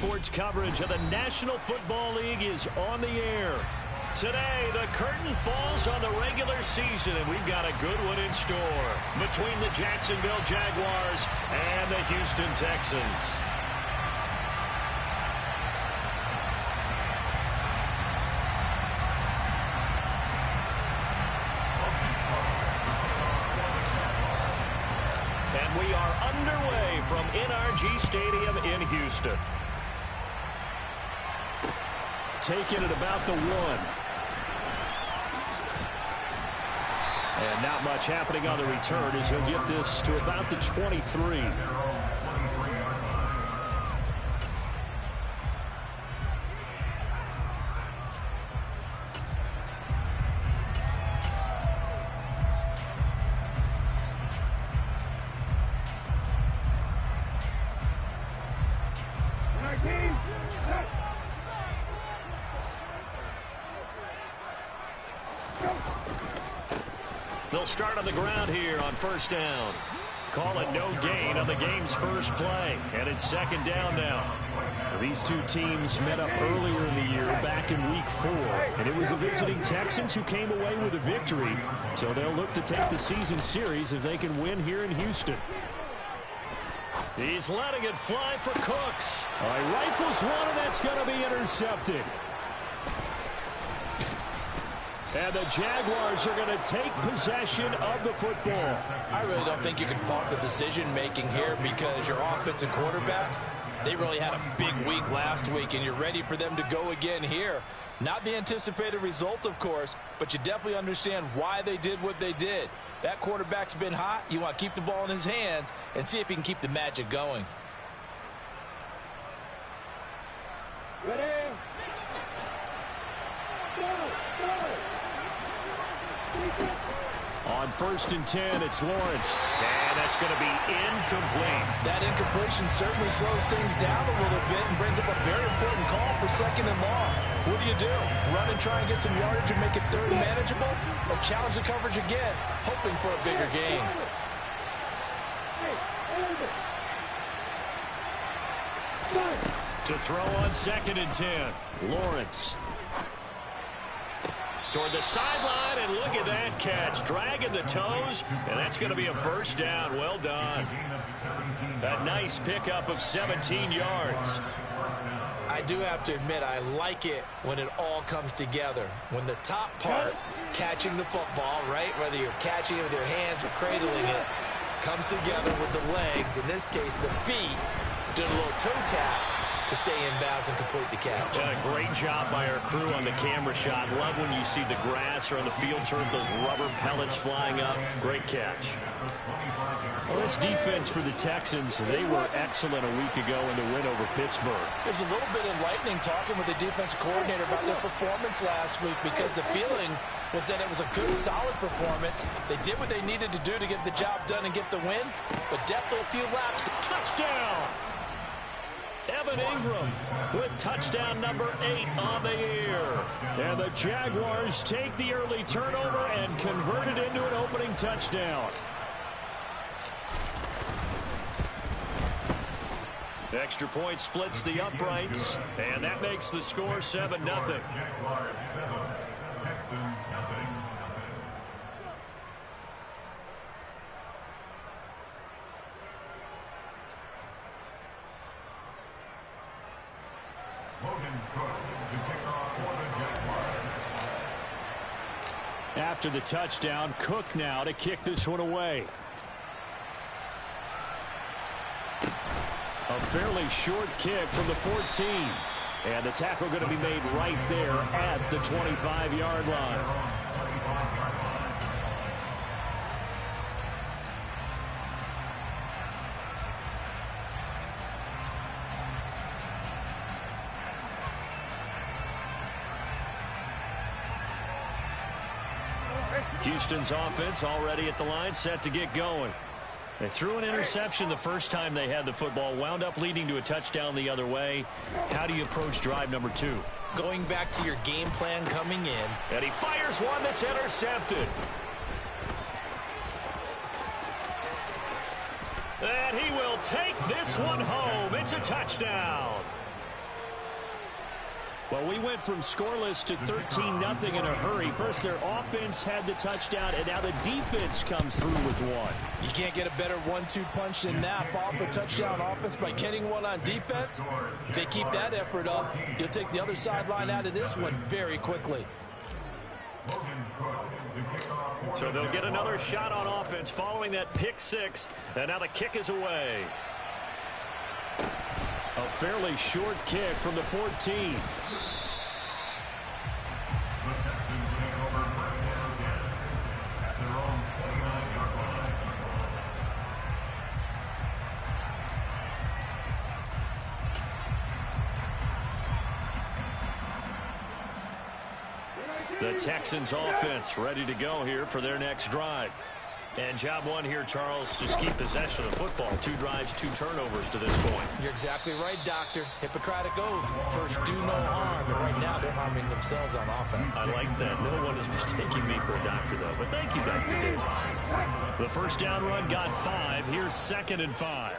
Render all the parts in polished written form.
sports coverage of the National Football League is on the air. Today, the curtain falls on the regular season, and we've got a good one in store between the Jacksonville Jaguars and the Houston Texans. And we are underway from NRG Stadium in Houston. Taking it about the 1. And not much happening on the return as he'll get this to about the 23. They'll start on the ground here on first down. Call it no gain on the game's first play. And it's second down now. These two teams met up earlier in the year back in week 4. And it was the visiting Texans who came away with a victory. So they'll look to take the season series if they can win here in Houston. He's letting it fly for Cooks. He rifles one, and that's going to be intercepted. And the Jaguars are going to take possession of the football. I really don't think you can fault the decision-making here because your offensive quarterback, they really had a big week last week, and you're ready for them to go again here. Not the anticipated result, of course, but you definitely understand why they did what they did. That quarterback's been hot. You want to keep the ball in his hands and see if he can keep the magic going. Ready? On first and 10, it's Lawrence. And that's going to be incomplete. That incompletion certainly slows things down a little bit and brings up a very important call for second and long. What do? Run and try and get some yardage and make it third and manageable? Or challenge the coverage again, hoping for a bigger gain? To throw on second and 10, Lawrence. Toward the sideline, and look at that catch. Dragging the toes, and that's going to be a first down. Well done. A nice pickup of 17 yards. I do have to admit, I like it when it all comes together. When the top part, catching the football, right, whether you're catching it with your hands or cradling it, comes together with the legs, in this case the feet, doing a little toe tap to stay in bounds and complete the catch. Great job by our crew on the camera shot. Love when you see the grass or on the field turf, those rubber pellets flying up. Great catch. Well, this defense for the Texans, they were excellent a week ago in the win over Pittsburgh. It was a little bit enlightening talking with the defensive coordinator about their performance last week because the feeling was that it was a good, solid performance. They did what they needed to do to get the job done and get the win, but definitely a few laps. Touchdown! Evan Ingram with touchdown number 8 on the year. And the Jaguars take the early turnover and convert it into an opening touchdown. Extra point splits the uprights, and that makes the score 7-0. After the touchdown, Cook now to kick this one away. A fairly short kick from the 14. And the tackle going to be made right there at the 25-yard line. Houston's offense already at the line, set to get going. They threw an interception the first time they had the football, wound up leading to a touchdown the other way. How do you approach drive number 2? Going back to your game plan coming in. And he fires one that's intercepted. And he will take this one home. It's a touchdown. Well, we went from scoreless to 13-0 in a hurry. First, their offense had the touchdown, and now the defense comes through with one. You can't get a better 1-2 punch than that. Follow up a touchdown offense by getting one on defense. If they keep that effort up, you'll take the other sideline out of this one very quickly. So they'll get another shot on offense following that pick six, and now the kick is away. A fairly short kick from the 14. The Texans offense ready to go here for their next drive. And job one here, Charles, just keep possession of the football. 2 drives, 2 turnovers to this point. You're exactly right, Doctor. Hippocratic oath. First, do no harm. And right now, they're harming themselves on offense. I like that. No one is mistaking me for a doctor, though. But thank you, Dr. Davis. The first down run got 5. Here's 2nd and 5.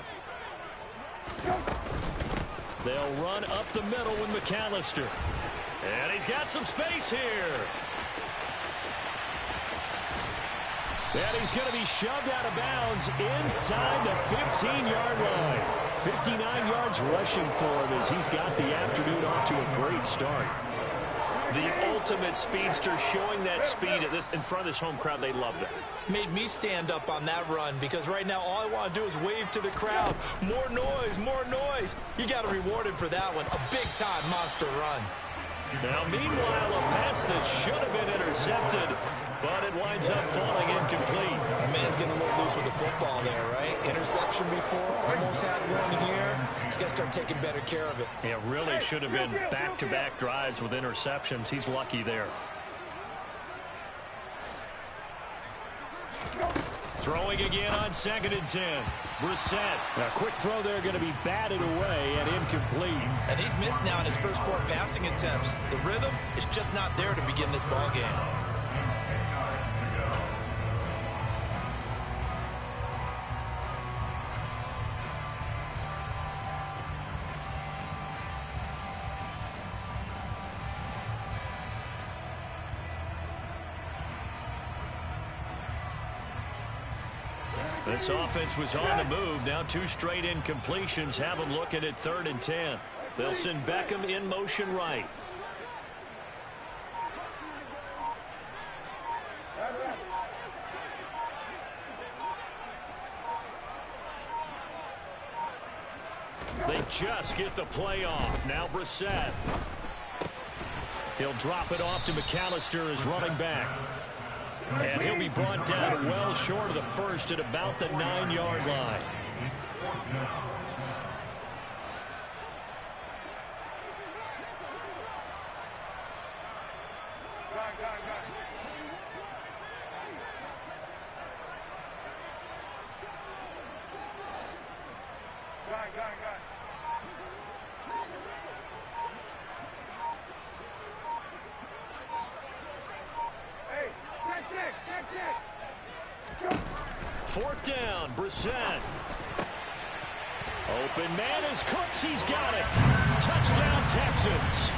They'll run up the middle with McAllister. And he's got some space here. And he's going to be shoved out of bounds inside the 15-yard line. 59 yards rushing for him as he's got the afternoon off to a great start. The ultimate speedster, showing that speed in front of this home crowd. They love that. Made me stand up on that run because right now all I want to do is wave to the crowd. More noise, more noise. You got to reward him for that one. A big-time monster run. Now, meanwhile, a pass that should have been intercepted, but it winds up falling incomplete. The man's getting a little loose with the football there, right? Interception before, almost had one here. He's got to start taking better care of it. Yeah, really should have been back-to-back drives with interceptions. He's lucky there. Throwing again on 2nd and 10. Brissett. A quick throw there going to be batted away and incomplete. And he's missed now in his first 4 passing attempts. The rhythm is just not there to begin this ball game. This offense was on the move. Now 2 straight incompletions have them looking at 3rd and 10. They'll send Beckham in motion right. They just get the play off. Now Brissett. He'll drop it off to McAllister as running back. And he'll be brought down well short of the first at about the 9-yard line. Fourth down, Brissett. Open man is Cooks. He's got it. Touchdown, Texans.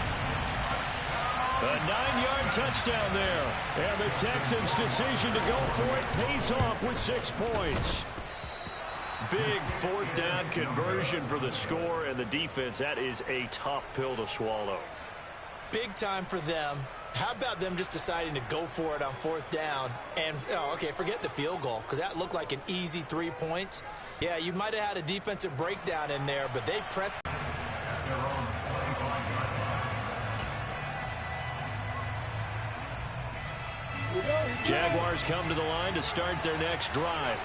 A 9-yard touchdown there. And the Texans' decision to go for it pays off with 6 points. Big 4th down conversion for the score and the defense. That is a tough pill to swallow. Big time for them. How about them just deciding to go for it on 4th down? And, okay, forget the field goal, because that looked like an easy 3 points. Yeah, you might have had a defensive breakdown in there, but they pressed. Jaguars come to the line to start their next drive.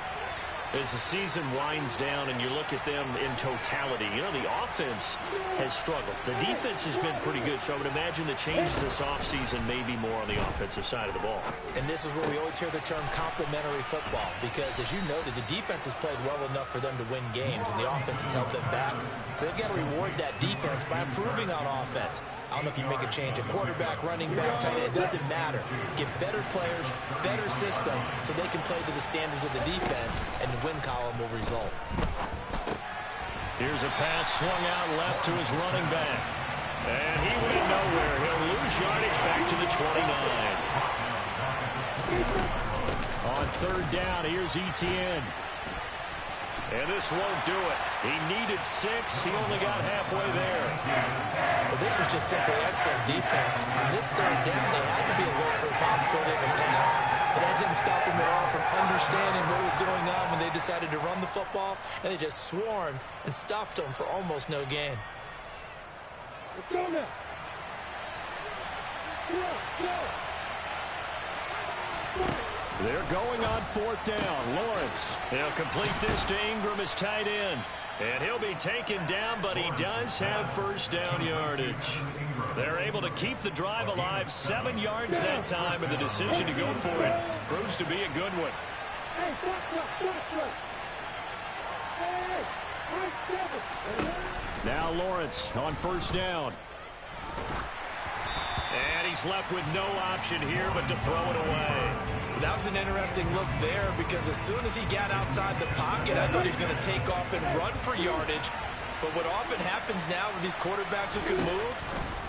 As the season winds down and you look at them in totality, you know, the offense has struggled. The defense has been pretty good, so I would imagine the changes this offseason may be more on the offensive side of the ball. And this is where we always hear the term complementary football, because, as you noted, the defense has played well enough for them to win games, and the offense has held them back. So they've got to reward that defense by improving on offense. I don't know if you make a change at quarterback, running back, tight end. It doesn't matter. Get better players, better system, so they can play to the standards of the defense, and the win column will result. Here's a pass swung out left to his running back. And he went nowhere. He'll lose yardage back to the 29. On third down, here's Etienne. And this won't do it. He needed 6. He only got halfway there. Well, this was just simply excellent defense. On this third down, they had to be alert for the possibility of a pass. But that didn't stop them at all from understanding what was going on when they decided to run the football. And they just swarmed and stuffed them for almost no gain. Let's go now. Go. They're going on fourth down. Lawrence, he'll complete this to Ingram as tight end. And he'll be taken down, but he does have first down yardage. They're able to keep the drive alive, 7 yards that time, and the decision to go for it proves to be a good one. Now Lawrence on first down. And he's left with no option here but to throw it away. That was an interesting look there because as soon as he got outside the pocket, I thought he was going to take off and run for yardage. But what often happens now with these quarterbacks who can move,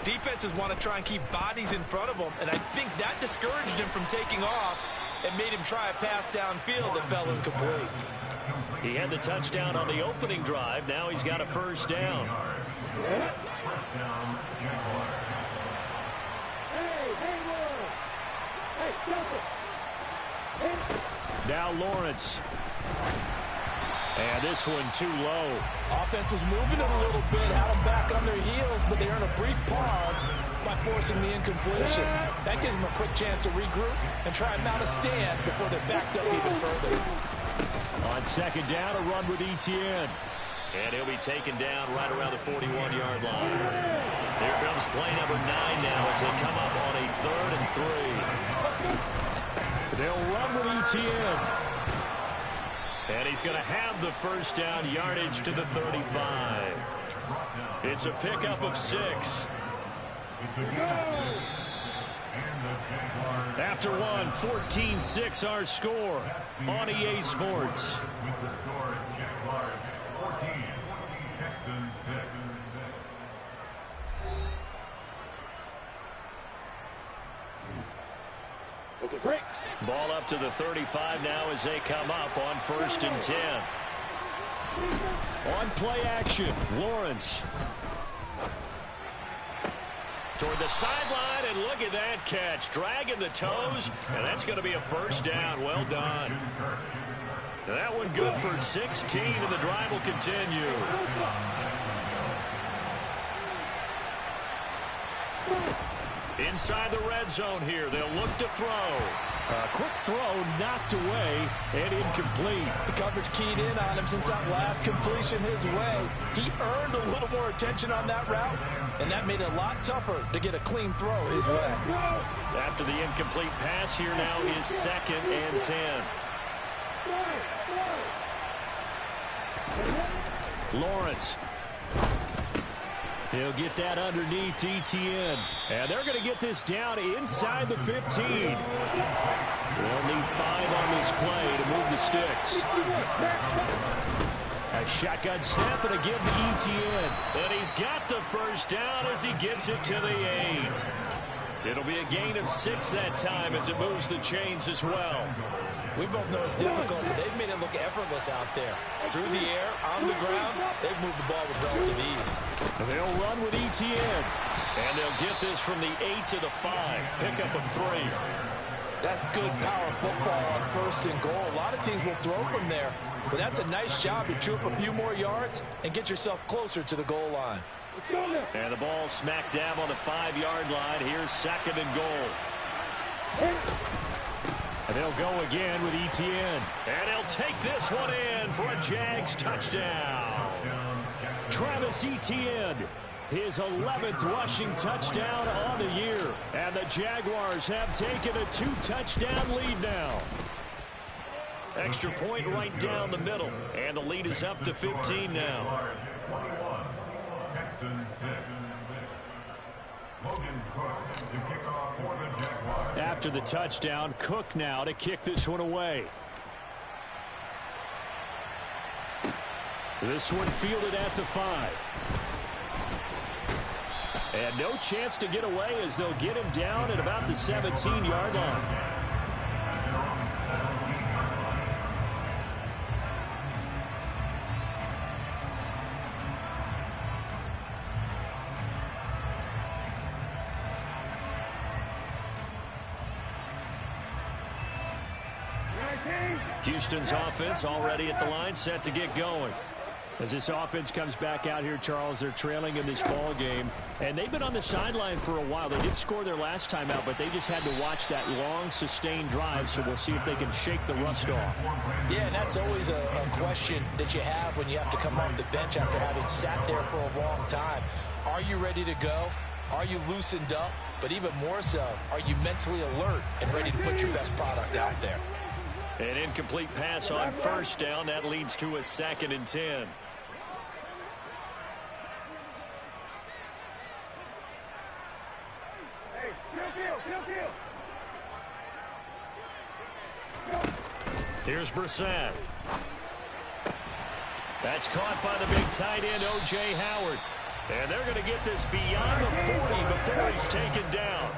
defenses want to try and keep bodies in front of them, and I think that discouraged him from taking off and made him try a pass downfield that fell incomplete. He had the touchdown on the opening drive. Now he's got a first down. Now Lawrence. And this one too low. Offense was moving it a little bit, had them back on their heels, but they earned a brief pause by forcing the incompletion. That gives them a quick chance to regroup and try and mount a stand before they're backed up even further. On second down, a run with Etienne. And he'll be taken down right around the 41-yard line. Here comes play number 9 now as they come up on a 3rd and 3. They'll run with Etienne. And he's going to have the first down yardage to the 35. It's a pickup of 6. After one, 14-6 our score on EA Sports. Okay, break. Ball up to the 35 now as they come up on 1st and 10. On play action, Lawrence. Toward the sideline, and look at that catch. Dragging the toes, and that's going to be a first down. Well done. That one good for 16, and the drive will continue. Inside the red zone here, they'll look to throw. A quick throw knocked away and incomplete. The coverage keyed in on him since that last completion his way. He earned a little more attention on that route, and that made it a lot tougher to get a clean throw his way. After the incomplete pass, here now is 2nd and 10. Lawrence. He'll get that underneath Etienne. And they're going to get this down inside the 15. They'll need 5 on this play to move the sticks. A shotgun snap and a give to Etienne. And he's got the first down as he gets it to the 8. It'll be a gain of 6 that time as it moves the chains as well. We both know it's difficult, but they've made it look effortless out there. Through the air, on the ground, they've moved the ball with relative ease. They'll run with Etienne. And they'll get this from the 8 to the 5. Pickup of 3. That's good power football on 1st and goal. A lot of teams will throw from there, but that's a nice job to chew up a few more yards and get yourself closer to the goal line. And the ball smack dab on the 5-yard line. Here's 2nd and goal. And they'll go again with Etienne. And he'll take this one in for a Jags touchdown. Travis Etienne, his 11th rushing touchdown on the year. And the Jaguars have taken a 2-touchdown lead now. Extra point right down the middle. And the lead is up to 15 now. After the touchdown, Cook now to kick this one away. This one fielded at the 5. And no chance to get away as they'll get him down at about the 17-yard line. Houston's offense already at the line, set to get going. As this offense comes back out here, Charles, they're trailing in this ball game, and they've been on the sideline for a while. They did score their last time out, but they just had to watch that long, sustained drive, so we'll see if they can shake the rust off. Yeah, and that's always a question that you have when you have to come off the bench after having sat there for a long time. Are you ready to go? Are you loosened up? But even more so, are you mentally alert and ready to put your best product out there? An incomplete pass on first down. That leads to a 2nd and 10. Here's Brissett. That's caught by the big tight end, O.J. Howard. And they're going to get this beyond the 40 before he's taken down.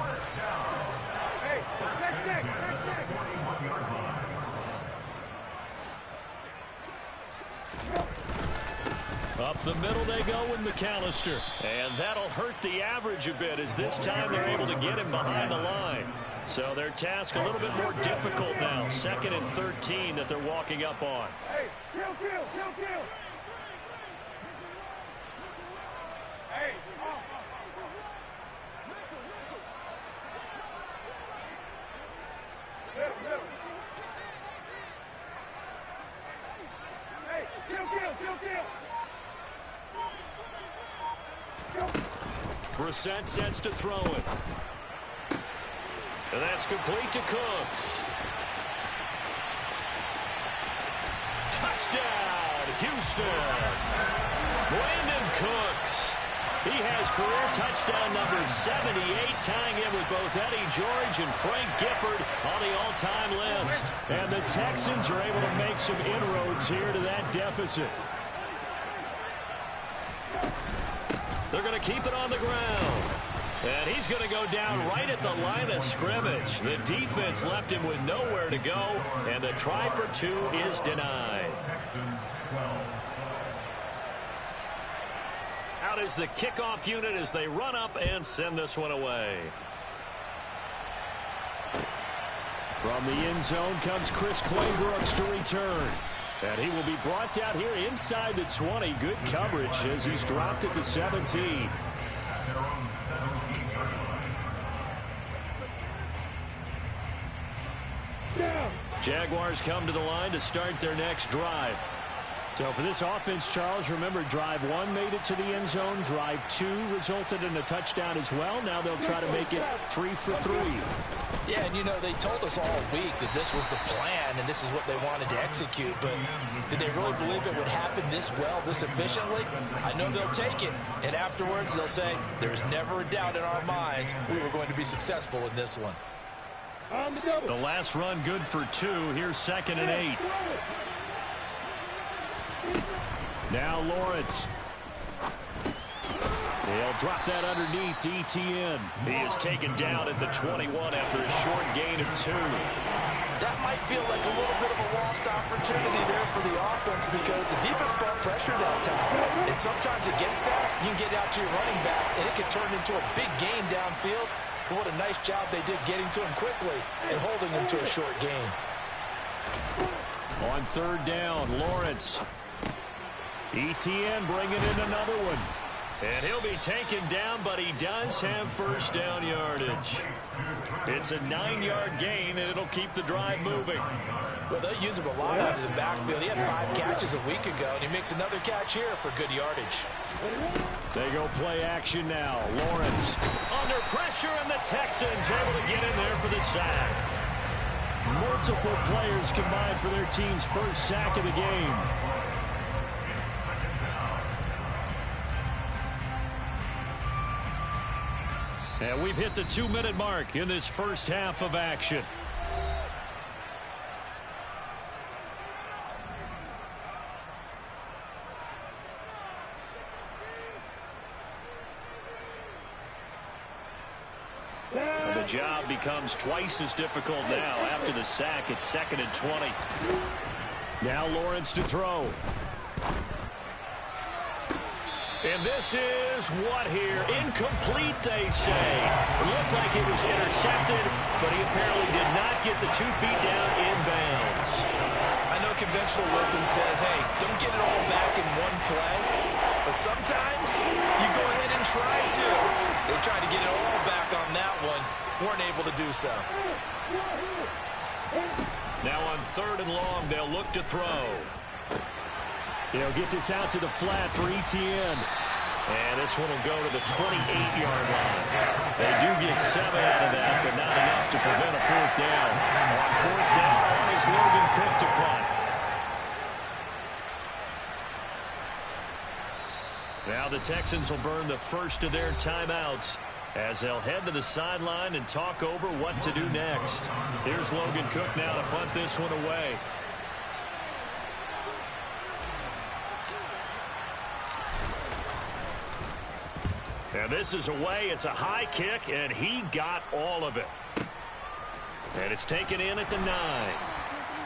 Up the middle they go with McAllister. And that'll hurt the average a bit as this time they're able to get him behind the line. So their task a little bit more difficult now. 2nd and 13 that they're walking up on. Hey, kill. Hey, Brissett sets to throw it. And that's complete to Cooks. Touchdown, Houston. Brandon Cooks. He has career touchdown number 78, tying in with both Eddie George and Frank Gifford on the all-time list. And the Texans are able to make some inroads here to that deficit. They're going to keep it on the ground. And he's going to go down right at the line of scrimmage. The defense left him with nowhere to go, and the try for 2 is denied. Out is the kickoff unit as they run up and send this one away. From the end zone comes Chris Claybrooks to return. And he will be brought out here inside the 20. Good coverage as he's dropped at the 17. Jaguars come to the line to start their next drive. So for this offense, Charles, remember drive 1 made it to the end zone. Drive 2 resulted in a touchdown as well. Now they'll try to make it 3 for 3. Yeah, and you know, they told us all week that this was the plan and this is what they wanted to execute. But did they really believe it would happen this well, this efficiently? I know they'll take it. And afterwards they'll say, there's never a doubt in our minds we were going to be successful in this one. The last run good for 2. Here's 2nd and 8. Now Lawrence. He'll drop that underneath to ETN. He is taken down at the 21 after a short gain of 2. That might feel like a little bit of a lost opportunity there for the offense because the defense brought pressure that time. And sometimes against that, you can get out to your running back, and it can turn into a big gain downfield. But what a nice job they did getting to him quickly and holding him to a short gain. On 3rd down, Lawrence. ETN bringing in another one. And he'll be taken down, but he does have first down yardage. It's a 9-yard gain, and it'll keep the drive moving. Well, they use him a lot out of the backfield. He had 5 catches a week ago, and he makes another catch here for good yardage. They go play action now. Lawrence under pressure, and the Texans able to get in there for the sack. Multiple players combined for their team's first sack of the game. And we've hit the 2-minute mark in this first half of action. The job becomes twice as difficult now. After the sack, it's 2nd and 20. Now Lawrence to throw. And this is what here? Incomplete, they say. It looked like it was intercepted, but he apparently did not get the 2 feet down in bounds. I know conventional wisdom says, hey, don't get it all back in one play. But sometimes you go ahead and try to. They tried to get it all back on that one. Weren't able to do so. Now on 3rd and long, they'll look to throw. They'll get this out to the flat for Etienne. And this one will go to the 28-yard line. They do get 7 out of that, but not enough to prevent a 4th down. On 4th down, on is Logan Cook to punt. Now the Texans will burn the first of their timeouts as they'll head to the sideline and talk over what to do next. Here's Logan Cook now to punt this one away. And this is away. It's a high kick, and he got all of it. And it's taken in at the 9.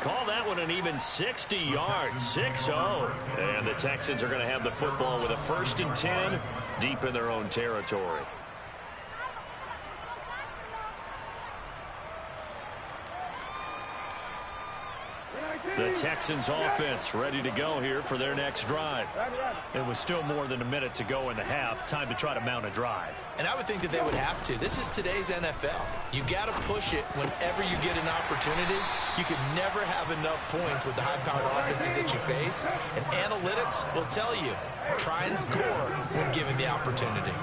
Call that one an even 60 yards, 6-0. And the Texans are going to have the football with a 1st and 10 deep in their own territory. The Texans offense ready to go here for their next drive. There was still more than a minute to go in the half. Time to try to mount a drive. And I would think that they would have to. This is today's NFL. You got to push it whenever you get an opportunity. You can never have enough points with the high-powered offenses that you face. And analytics will tell you, try and score when given the opportunity.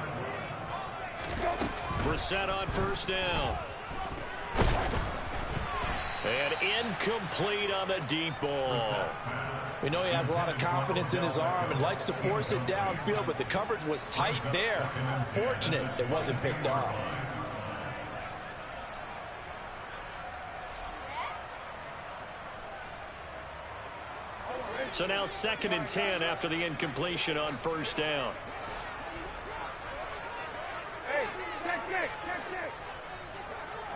Brissett on 1st down. And incomplete on the deep ball. We know he has a lot of confidence in his arm and likes to force it downfield, but the coverage was tight there. Fortunate it wasn't picked off. So now 2nd and 10 after the incompletion on 1st down. Hey, check.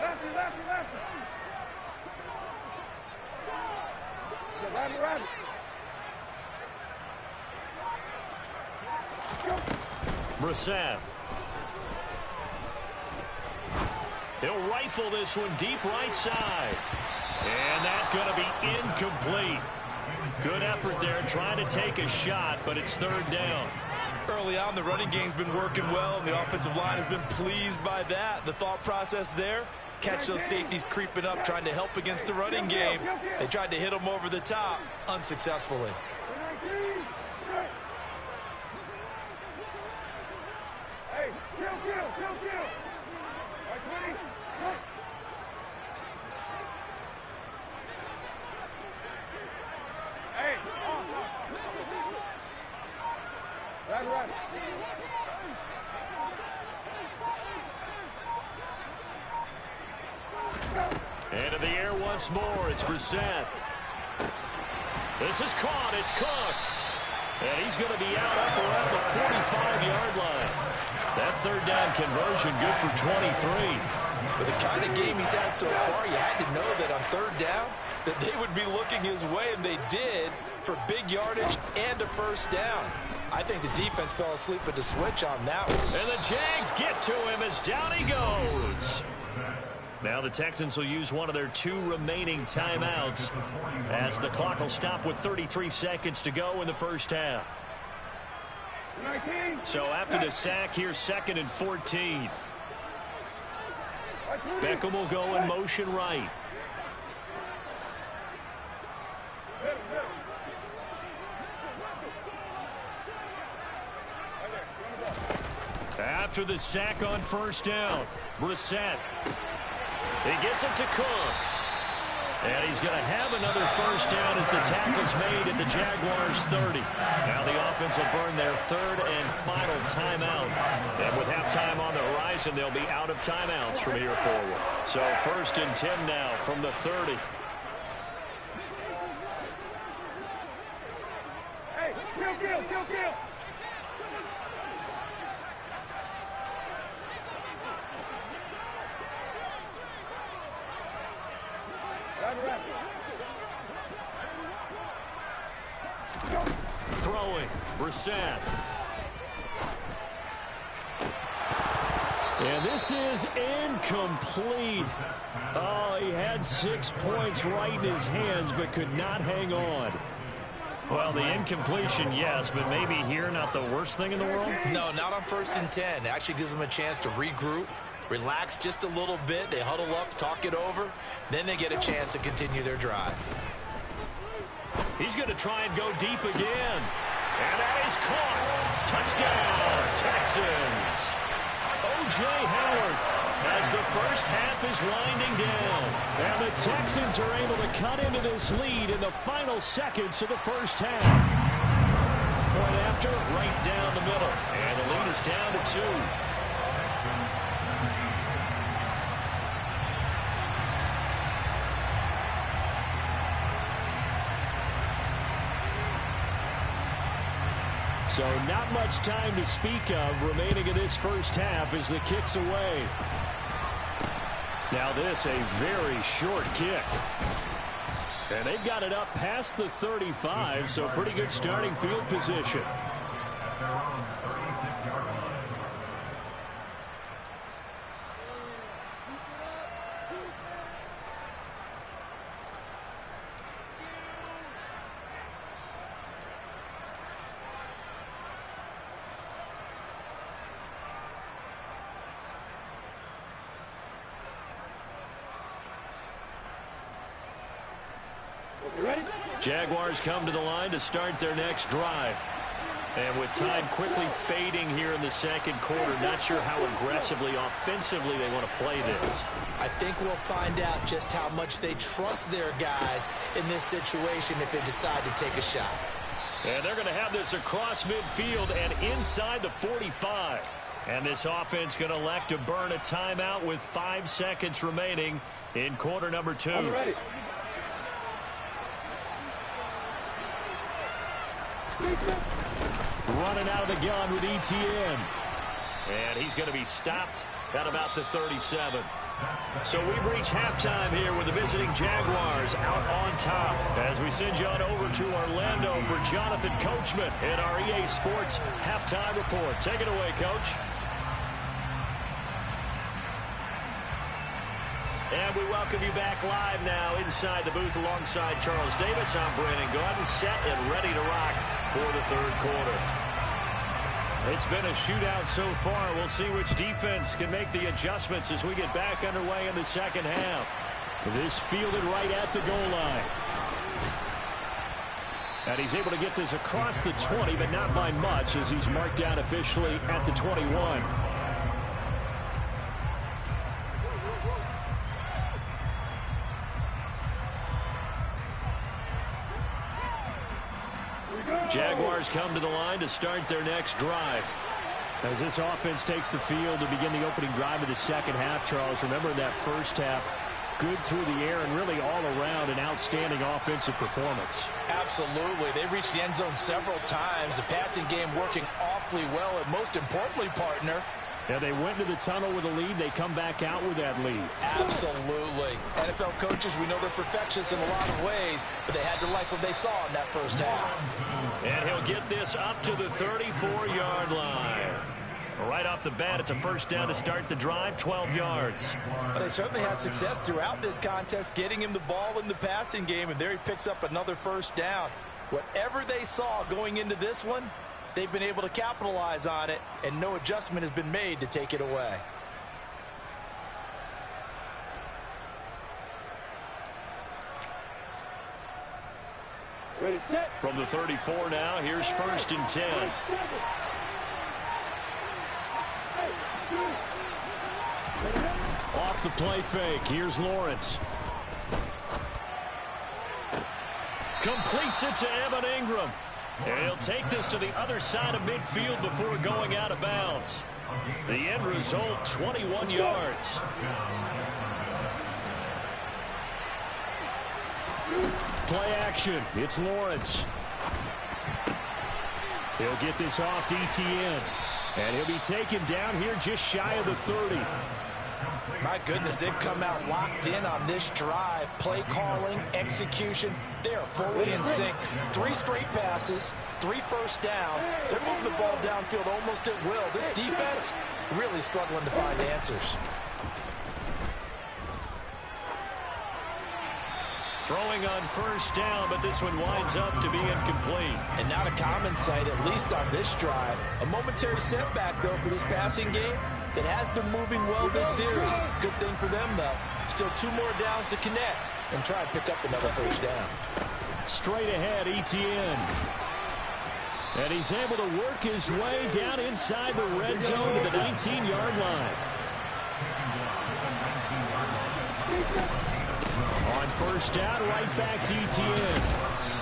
Lefty. Right. Brissett. He'll rifle this one deep right side. And that's going to be incomplete. Good effort there trying to take a shot, but it's 3rd down. Early on, the running game's been working well, and the offensive line has been pleased by that. The thought process there, catch those safeties creeping up, trying to help against the running game. They tried to hit them over the top, unsuccessfully. Hey, kill. Hey, right. Into the air once more. It's Brissett. This is caught. It's Cooks. And he's going to be out up around the 45-yard line. That 3rd down conversion good for 23. With the kind of game he's had so far, you had to know that on 3rd down that they would be looking his way, and they did, for big yardage and a 1st down. I think the defense fell asleep at the switch on that one. And the Jags get to him as down he goes. Now the Texans will use one of their 2 remaining timeouts as the clock will stop with 33 seconds to go in the 1st half. So after the sack, here's 2nd and 14. Beckham will go in motion right. After the sack on 1st down, Brissett. He gets it to Cooks. And he's going to have another 1st down as the tackle's made at the Jaguars' 30. Now the offense will burn their 3rd and final timeout. And with halftime on the horizon, they'll be out of timeouts from here forward. So 1st and 10 now from the 30. Hey, kill. Brissett. And this is incomplete. Oh, he had 6 points right in his hands, but could not hang on. Well, the incompletion, yes, but maybe here not the worst thing in the world? No, not on 1st and 10. It actually gives them a chance to regroup, relax just a little bit. They huddle up, talk it over. Then they get a chance to continue their drive. He's going to try and go deep again. And that is caught. Touchdown, Texans. O.J. Howard as the first half is winding down. And the Texans are able to cut into this lead in the final seconds of the first half. Point after, right down the middle. And the lead is down to 2. So not much time to speak of remaining in this first half as the kick's away. Now this, a very short kick. And they've got it up past the 35, so pretty good starting field position. Jaguars come to the line to start their next drive. And with time quickly fading here in the second quarter, not sure how aggressively, offensively they want to play this. I think we'll find out just how much they trust their guys in this situation if they decide to take a shot. And they're going to have this across midfield and inside the 45. And this offense going to elect to burn a timeout with 5 seconds remaining in quarter number 2. I'm ready. Running out of the gun with ETN. And he's going to be stopped at about the 37. So we've reached halftime here with the visiting Jaguars out on top. As we send you on over to Orlando for Jonathan Coachman in our EA Sports Halftime Report. Take it away, Coach. And we welcome you back live now inside the booth alongside Charles Davis. I'm Brandon Gordon, set and ready to rock for the third quarter. It's been a shootout so far. We'll see which defense can make the adjustments as we get back underway in the second half. This fielded right at the goal line. And he's able to get this across the 20, but not by much as he's marked down officially at the 21. Jaguars come to the line to start their next drive. As this offense takes the field to begin the opening drive of the second half, Charles, remember in that first half, good through the air and really all around an outstanding offensive performance. Absolutely. They reached the end zone several times. The passing game working awfully well, and most importantly, partner, yeah, they went to the tunnel with a lead. They come back out with that lead. Absolutely. NFL coaches, we know they're perfectionists in a lot of ways, but they had to like what they saw in that first half. And he'll get this up to the 34-yard line. Right off the bat, it's a first down to start the drive, 12 yards. Well, they certainly had success throughout this contest, getting him the ball in the passing game, and there he picks up another first down. Whatever they saw going into this one, they've been able to capitalize on it, and no adjustment has been made to take it away. Ready, set. From the 34 now, here's 1st and 10. Off the play fake, here's Lawrence. Completes it to Evan Ingram. And he'll take this to the other side of midfield before going out of bounds. The end result, 21 yards. Play action. It's Lawrence. He'll get this off to ETN. And he'll be taken down here just shy of the 30. My goodness, they've come out locked in on this drive. Play calling, execution, they are fully in sync. 3 straight passes, 3 first downs. They're moving the ball downfield almost at will. This defense really struggling to find answers. Throwing on first down, but this one winds up to be incomplete. And not a common sight, at least on this drive. A momentary setback, though, for this passing game that has been moving well this series. Good thing for them, though. Still 2 more downs to connect and try and pick up another first down. Straight ahead, Etienne. And he's able to work his way down inside the red zone to the 19-yard line. On first down, right back to Etienne.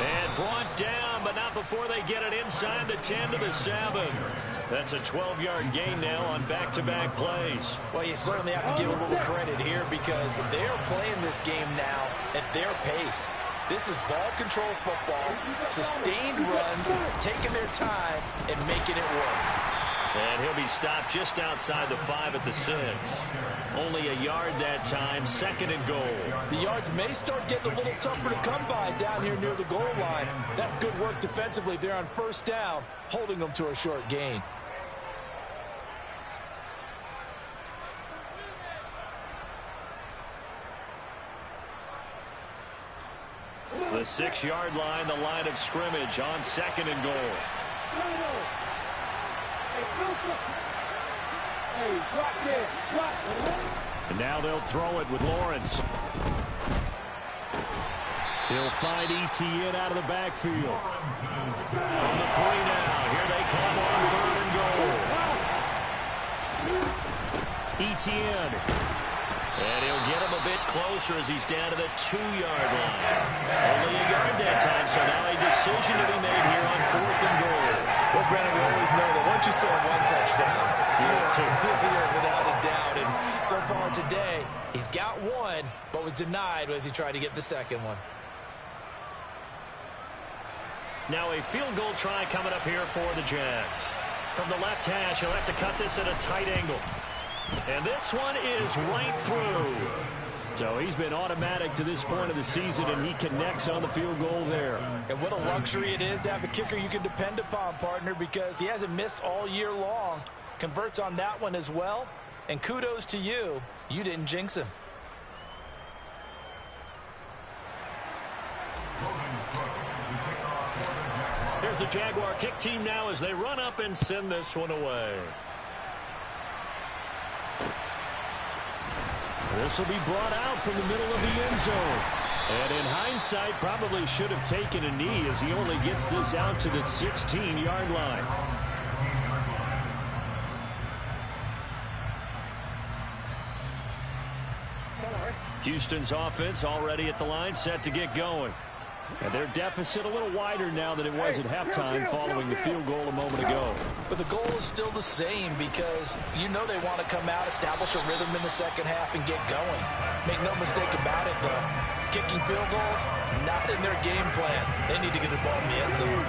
And brought down, but not before they get it inside the 10 to the 7. That's a 12-yard gain now on back-to-back plays. Well, you certainly have to give a little credit here because they're playing this game now at their pace. This is ball control football, sustained runs, taking their time and making it work. And he'll be stopped just outside the 5 at the 6. Only a yard that time, 2nd and goal. The yards may start getting a little tougher to come by down here near the goal line. That's good work defensively there on first down, holding them to a short gain. The 6-yard line, the line of scrimmage on 2nd and goal. And now they'll throw it with Lawrence. He'll find Etienne out of the backfield. From the 3 now. Here they come on 3rd and goal. Etienne. And he'll get him a bit closer as he's down to the 2-yard line. Only a yard that time, so now a decision to be made here on 4th and goal. Well, Brandon, we always know that once you score 1 touchdown, you're without a doubt. And so far today, he's got 1, but was denied as he tried to get the 2nd one. Now a field goal try coming up here for the Jags. From the left hash, he'll have to cut this at a tight angle. And this one is right through. So he's been automatic to this point of the season, and he connects on the field goal there. And what a luxury it is to have a kicker you can depend upon, partner, because he hasn't missed all year long. Converts on that one as well. And kudos to you. You didn't jinx him. Here's the Jaguar kick team now as they run up and send this one away. This will be brought out from the middle of the end zone. And in hindsight, probably should have taken a knee as he only gets this out to the 16-yard line. Houston's offense already at the line, set to get going. And their deficit a little wider now than it was at halftime following the field goal a moment ago. But the goal is still the same because you know they want to come out, establish a rhythm in the second half, and get going. Make no mistake about it, though. Kicking field goals, not in their game plan. They need to get the ball in the end zone.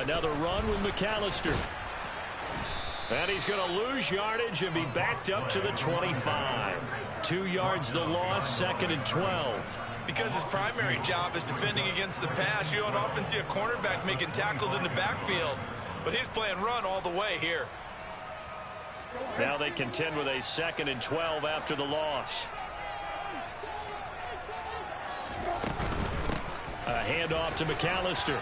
Another run with McAllister. And he's going to lose yardage and be backed up to the 25. 2 yards the loss, 2nd and 12. Because his primary job is defending against the pass, you don't often see a cornerback making tackles in the backfield. But he's playing run all the way here. Now they contend with a 2nd and 12 after the loss. A handoff to McAllister.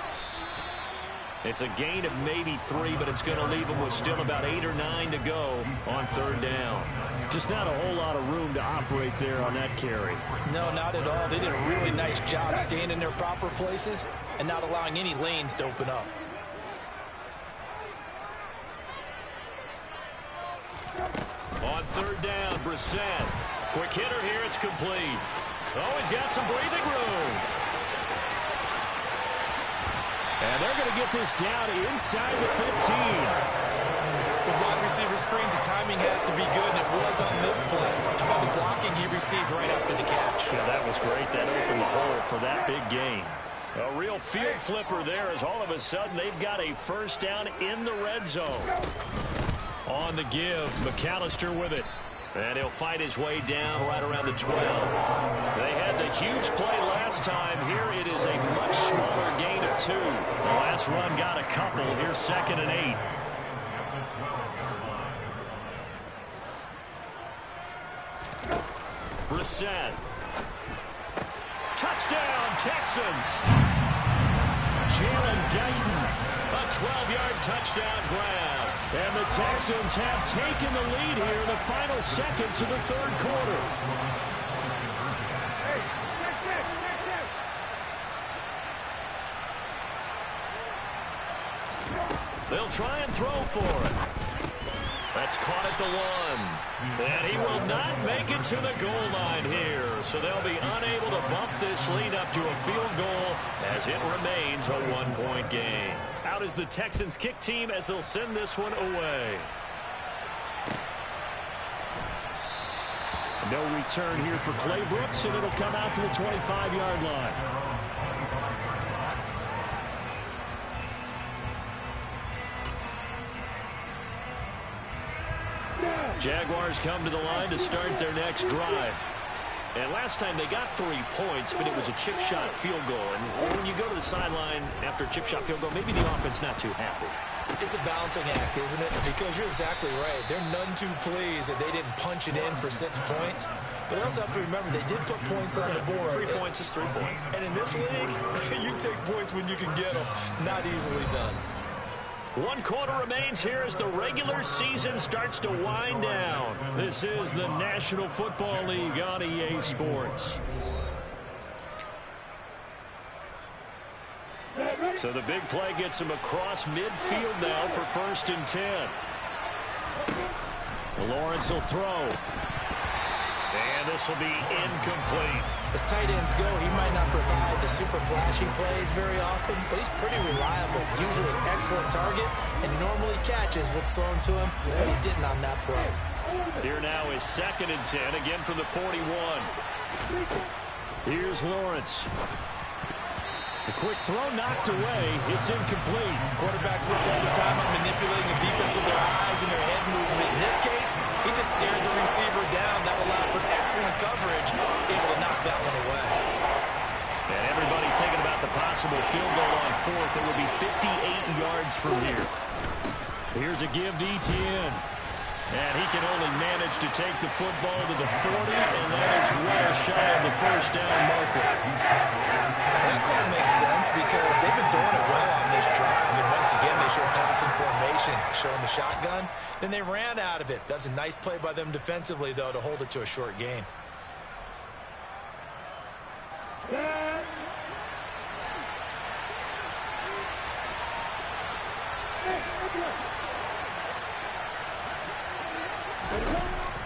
It's a gain of maybe 3, but it's going to leave them with still about 8 or 9 to go on 3rd down. Just not a whole lot of room to operate there on that carry. No, not at all. They did a really nice job staying in their proper places and not allowing any lanes to open up. On 3rd down, Brissett. Quick hitter here, it's complete. Oh, he's got some breathing room. And they're going to get this down inside the 15. With wide receiver screens, the timing has to be good, and it was on this play. How about the blocking he received right after the catch? Yeah, that was great. That opened the hole for that big gain. A real field flipper there as all of a sudden they've got a first down in the red zone. On the give, McAllister with it. And he'll fight his way down right around the 12. They had the huge play last time. Here it is a much smaller gain of 2. The last run got a couple. Here's 2nd and 8. Brissett. Touchdown, Texans. Jalen Guyton, a 12-yard touchdown grab. And the Texans have taken the lead here in the final seconds of the third quarter. Hey, check this. They'll try and throw for it. That's caught at the 1. And he will not make it to the goal line here. So they'll be unable to bump this lead up to a field goal as it remains a 1-point game. Out is the Texans kick team as they'll send this one away. No return here for Clay Brooks, and it'll come out to the 25-yard line. Jaguars come to the line to start their next drive. And last time they got 3 points, but it was a chip shot field goal. And when you go to the sideline after a chip shot field goal, maybe the offense not too happy. It's a balancing act, isn't it? Because you're exactly right. They're none too pleased that they didn't punch it in for 6 points. But they also have to remember they did put points on the board. 3 points is 3 points. And in this league, you take points when you can get them. Not easily done. 1 quarter remains here as the regular season starts to wind down. This is the National Football League on EA Sports. So the big play gets him across midfield now for 1st and 10. Lawrence will throw. And this will be incomplete. As tight ends go, he might not provide the super flashy plays very often, but he's pretty reliable. Usually an excellent target, and normally catches what's thrown to him, but he didn't on that play. Here now is 2nd and 10, again from the 41. Here's Lawrence. The quick throw knocked away. It's incomplete. Quarterbacks work all the time on manipulating the defense with their eyes and their head movement. In this case, he just stared the receiver down. That allowed for excellent coverage, able to knock that one away. And everybody thinking about the possible field goal on 4th. It would be 58 yards from here. Here's a give to Etienne. And he can only manage to take the football to the 40, and that is well shy of the first down marker. That call makes sense because they've been throwing it well on this drive, and once again they show passing formation, showing the shotgun. Then they ran out of it. That's a nice play by them defensively, though, to hold it to a short gain.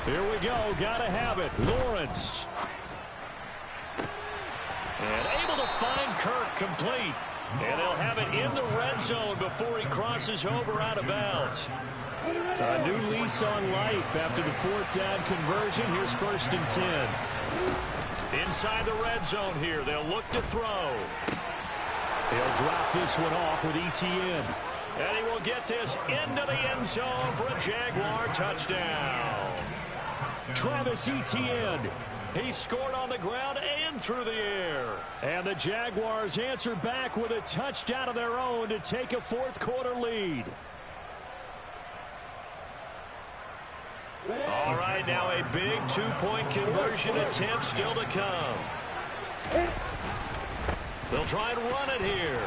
Here we go. Gotta have it. Lawrence. And able to find Kirk complete. And they'll have it in the red zone before he crosses over out of bounds. A new lease on life after the 4th down conversion. Here's 1st and 10. Inside the red zone here. They'll look to throw. He'll drop this one off with Etienne. And he will get this into the end zone for a Jaguar touchdown. Travis Etienne. He scored on the ground and through the air. And the Jaguars answer back with a touchdown of their own to take a 4th quarter lead. All right, now a big 2-point conversion attempt still to come. They'll try and run it here.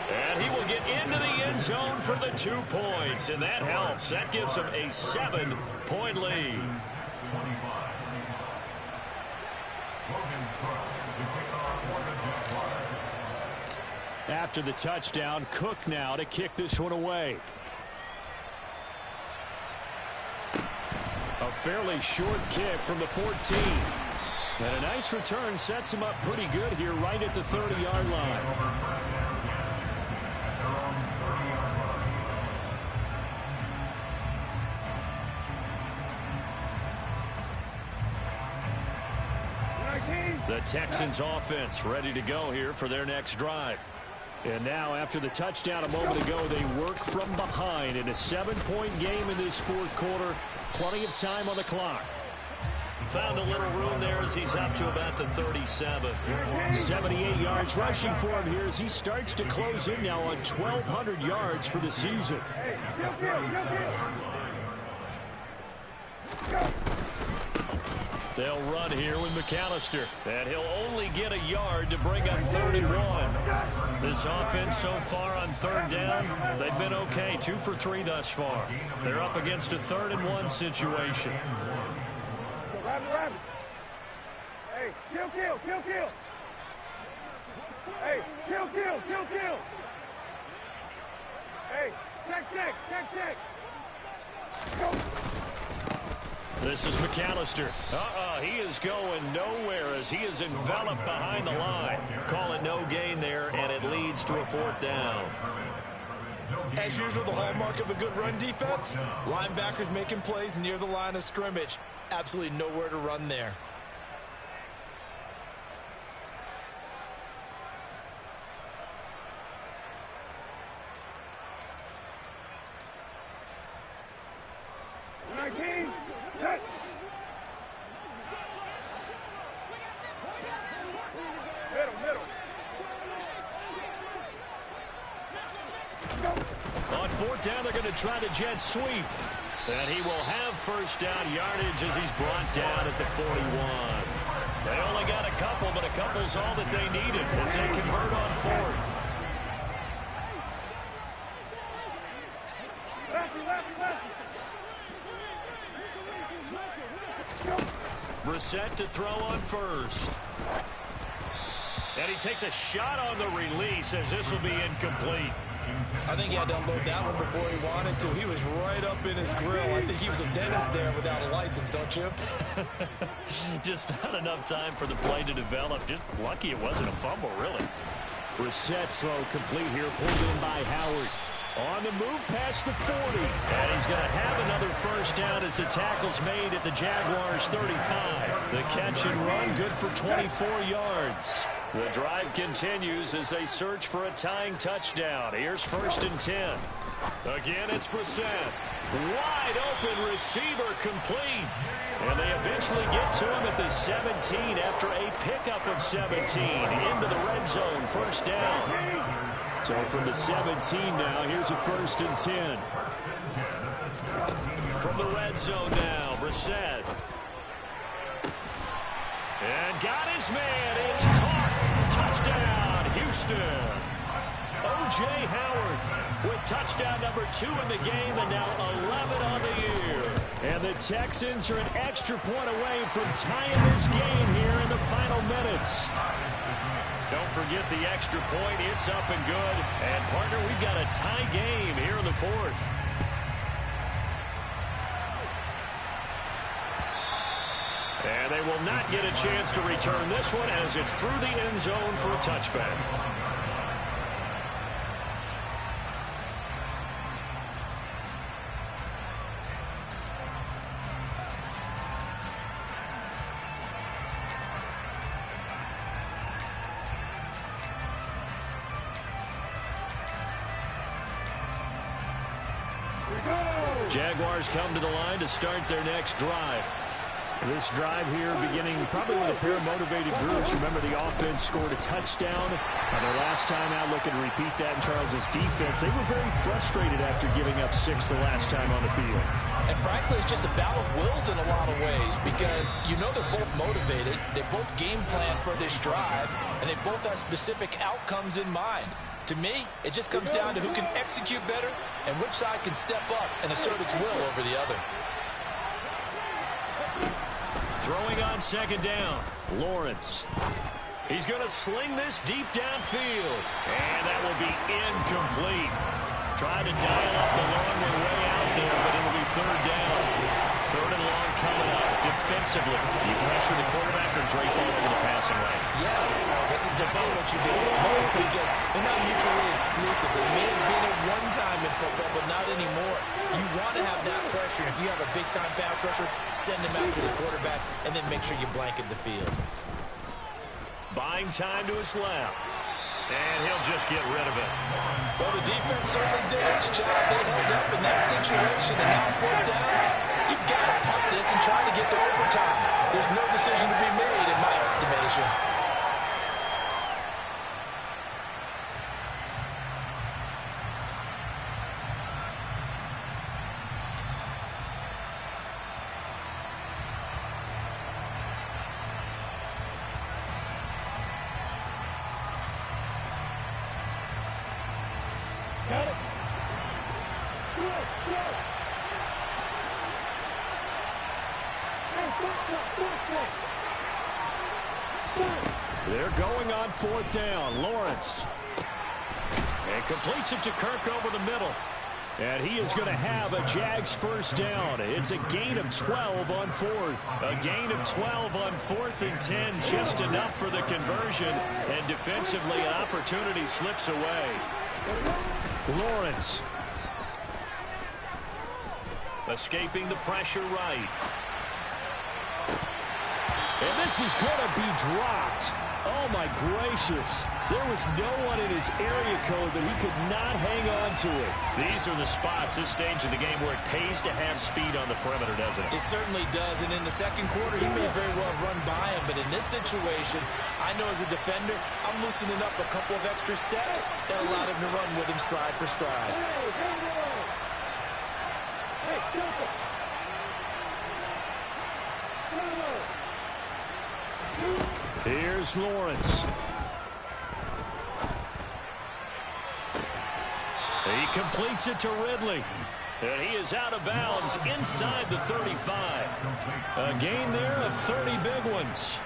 And he will get into the end zone for the 2 points. And that helps. That gives him a 7-point lead. After the touchdown, Cook now to kick this one away. A fairly short kick from the 14. And a nice return sets him up pretty good here right at the 30-yard line. The Texans offense ready to go here for their next drive. And now, after the touchdown a moment ago, they work from behind in a 7-point game in this fourth quarter. Plenty of time on the clock. Found a little room there as he's up to about the 37. 78 yards rushing for him here as he starts to close in now on 1,200 yards for the season. They'll run here with McAllister, and he'll only get a yard to bring up 3rd and 1. This offense so far on 3rd down, they've been okay, 2 for 3 thus far. They're up against a 3rd and 1 situation. Hey, kill. Hey, kill. Hey, check. Go. This is McAllister. He is going nowhere as he is enveloped behind the line. Call it no gain there, and it leads to a 4th down. As usual, the hallmark of a good run defense, linebackers making plays near the line of scrimmage. Absolutely nowhere to run there. Middle. On 4th down, they're going to try the jet sweep. And he will have 1st down yardage as he's brought down at the 41. They only got a couple, but a couple's all that they needed as they convert on 4th. Brissett to throw on 1st. And he takes a shot on the release as this will be incomplete. I think he had to unload that one before he wanted to. He was right up in his grill. I think he was a dentist there without a license, don't you? Just not enough time for the play to develop. Just lucky it wasn't a fumble, really. Brissett's throw complete here, pulled in by Howard. On the move past the 40. And he's going to have another 1st down as the tackle's made at the Jaguars' 35. The catch and run good for 24 yards. The drive continues as they search for a tying touchdown. Here's 1st and 10. Again, it's Brissett. Wide open receiver complete. And they eventually get to him at the 17 after a pickup of 17 into the red zone. 1st down. So from the 17 now, here's a 1st and 10. From the red zone now, Brissett. And got his man. It's caught. Touchdown, Houston. O.J. Howard with touchdown number 2 in the game and now 11 on the year. And the Texans are an extra point away from tying this game here in the final minutes. Don't forget the extra point. It's up and good. And, partner, we've got a tie game here in the 4th. And they will not get a chance to return this one as it's through the end zone for a touchback. Jaguars come to the line to start their next drive. This drive here beginning probably with a pair of motivated groups. Remember, the offense scored a touchdown on their last time out. Looking to repeat that in Charles's defense. They were very frustrated after giving up 6 the last time on the field. And frankly, it's just a battle of wills in a lot of ways because you know they're both motivated. They both game plan for this drive, and they both have specific outcomes in mind. To me, it just comes down to who can execute better and which side can step up and assert its will over the other. Throwing on 2nd down, Lawrence. He's going to sling this deep downfield. And that will be incomplete. Trying to dial up the long way out there, but it'll be 3rd down. 3rd and long coming up. Defensively, you pressure the quarterback or drape all over the passing lane? Yes, that's exactly what you do. It's both because they're not mutually exclusive. They may have been at one time in football, but not anymore. You want to have that pressure. If you have a big-time pass rusher, send him after the quarterback, and then make sure you blanket the field. Buying time to his left. And he'll just get rid of it. Well, the defense certainly did its job. They held up in that situation, and now 4th down, you've got to punt this and try to get to overtime. There's no decision to be made in my estimation. They're going on 4th down. Lawrence. And completes it to Kirk over the middle. And he is going to have a Jags 1st down. It's a gain of 12 on 4th. A gain of 12 on 4th and 10. Just enough for the conversion. And defensively, an opportunity slips away. Lawrence. Escaping the pressure right. And this is going to be dropped. Oh, my gracious. There was no one in his area code, but he could not hang on to it. These are the spots, this stage of the game, where it pays to have speed on the perimeter, doesn't it? It certainly does, and in the second quarter, he may very well have run by him, but in this situation, I know as a defender, I'm loosening up a couple of extra steps that allowed him to run with him stride for stride. Here's Lawrence. He completes it to Ridley. And he is out of bounds inside the 35. A gain there of 30 big ones.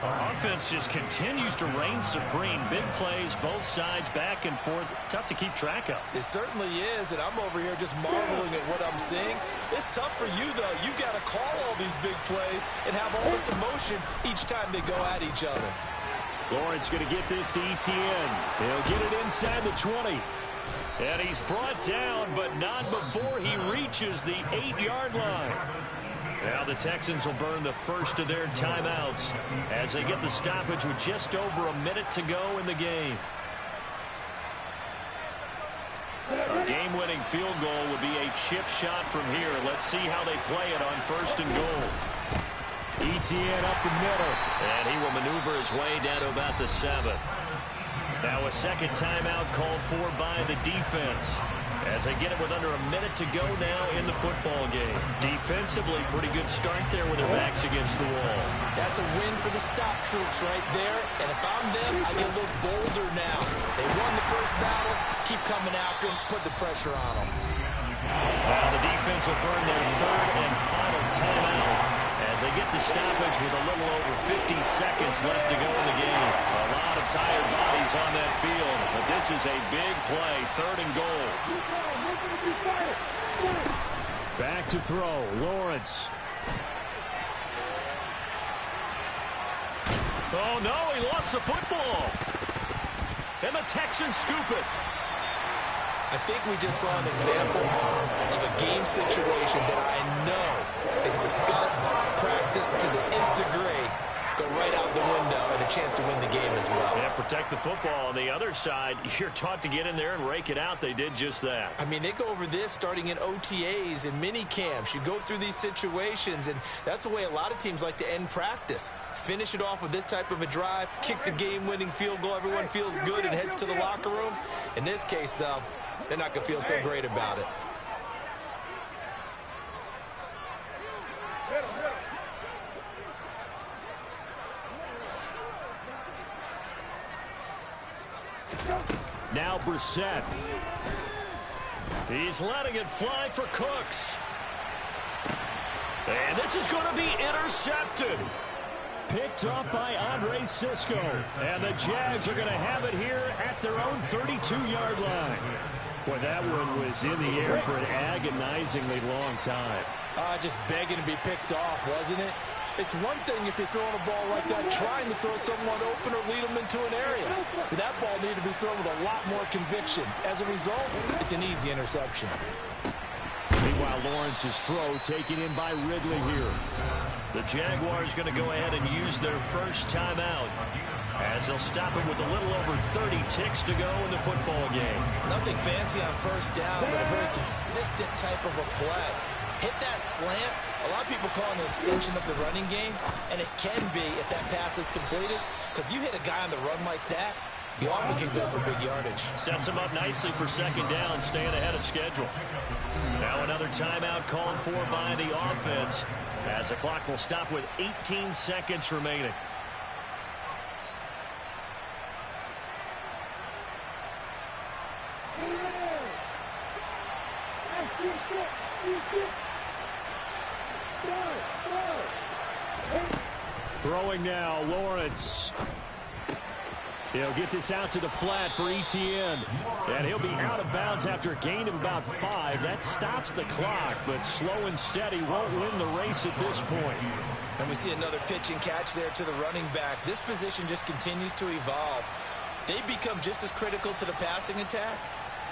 Our offense just continues to reign supreme. Big plays, both sides, back and forth. Tough to keep track of. It certainly is, and I'm over here just marveling at what I'm seeing. It's tough for you, though. You got to call all these big plays and have all this emotion each time they go at each other. Lawrence going to get this to Etienne. He'll get it inside the 20. And he's brought down, but not before he reaches the 8-yard line. Now the Texans will burn the first of their timeouts as they get the stoppage with just over a minute to go in the game. A game-winning field goal would be a chip shot from here. Let's see how they play it on 1st and goal. Etienne up the middle, and he will maneuver his way down to about the 7. Now a second timeout called for by the defense as they get it with under a minute to go now in the football game. Defensively, pretty good start there with their backs against the wall. That's a win for the stop troops right there. And if I'm them, I get a little bolder now. They won the first battle. Keep coming after them. Put the pressure on them. Now the defense will burn their 3rd and final timeout as they get the stoppage with a little over 50 seconds left to go in the game. A lot of tired bodies on that field, but this is a big play, 3rd and goal. Back to throw, Lawrence. Oh no, he lost the football. And the Texans scoop it. I think we just saw an example of a game situation that I know is discussed, practiced to the nth degree, go right out the window, and a chance to win the game as well. Yeah, protect the football. On the other side, you're taught to get in there and rake it out. They did just that. I mean, they go over this starting in OTAs and mini camps. You go through these situations, and that's the way a lot of teams like to end practice. Finish it off with this type of a drive, kick the game-winning field goal. Everyone feels good and heads to the locker room. In this case, though, they're not going to feel so great about it. Now Brissett. He's letting it fly for Cooks. And this is going to be intercepted. Picked up by Andre Sisco. And the Jags are going to have it here at their own 32-yard line. Boy, that one was in the air for an agonizingly long time. Just begging to be picked off, wasn't it? It's one thing if you're throwing a ball like that, trying to throw someone open or lead them into an area. But that ball needed to be thrown with a lot more conviction. As a result, it's an easy interception. Meanwhile, Lawrence's throw taken in by Ridley here. The Jaguars going to go ahead and use their first timeout. as they'll stop it with a little over 30 ticks to go in the football game. Nothing fancy on first down, but a very consistent type of a play. Hit that slant. A lot of people call it an extension of the running game, and it can be if that pass is completed, because you hit a guy on the run like that, you often can go for big yardage. Sets him up nicely for second down, staying ahead of schedule. Now another timeout called for by the offense, as the clock will stop with 18 seconds remaining. Throwing now, Lawrence. He'll get this out to the flat for Etienne. And he'll be out of bounds after a gain of about 5. That stops the clock, but slow and steady won't win the race at this point. And we see another pitch and catch there to the running back. This position just continues to evolve. They become just as critical to the passing attack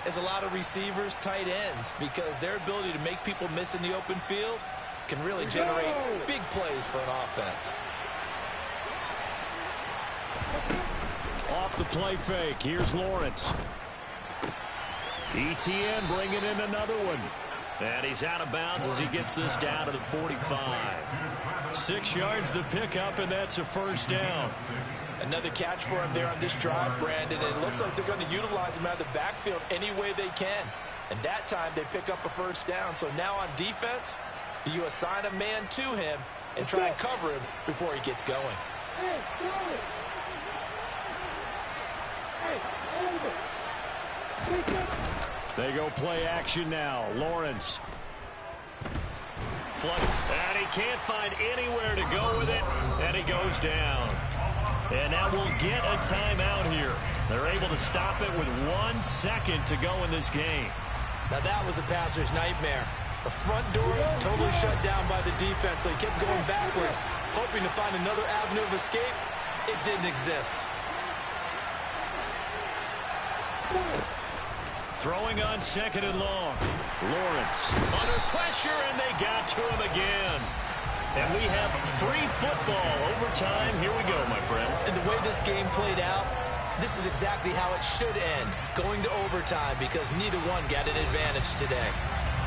as a lot of receivers, tight ends, because their ability to make people miss in the open field can really generate big plays for an offense. Off the play fake, here's Lawrence. Etienne bringing in another one. And he's out of bounds as he gets this down to the 45. 6 yards the pickup, and that's a first down. Another catch for him there on this drive, Brandon. It looks like they're going to utilize him out of the backfield any way they can. And that time they pick up a first down. So now on defense, do you assign a man to him and try and cover him before he gets going? They go play action now. Lawrence. Flush. And he can't find anywhere to go with it. And he goes down. And now we'll get a timeout here. They're able to stop it with 1 second to go in this game. Now that was a passer's nightmare. The front door totally shut down by the defense, so he kept going backwards, hoping to find another avenue of escape. It didn't exist. Throwing on second and long. Lawrence under pressure, and they got to him again. And we have free football. Overtime. Here we go, my friend. And the way this game played out, this is exactly how it should end, going to overtime, because neither one got an advantage today.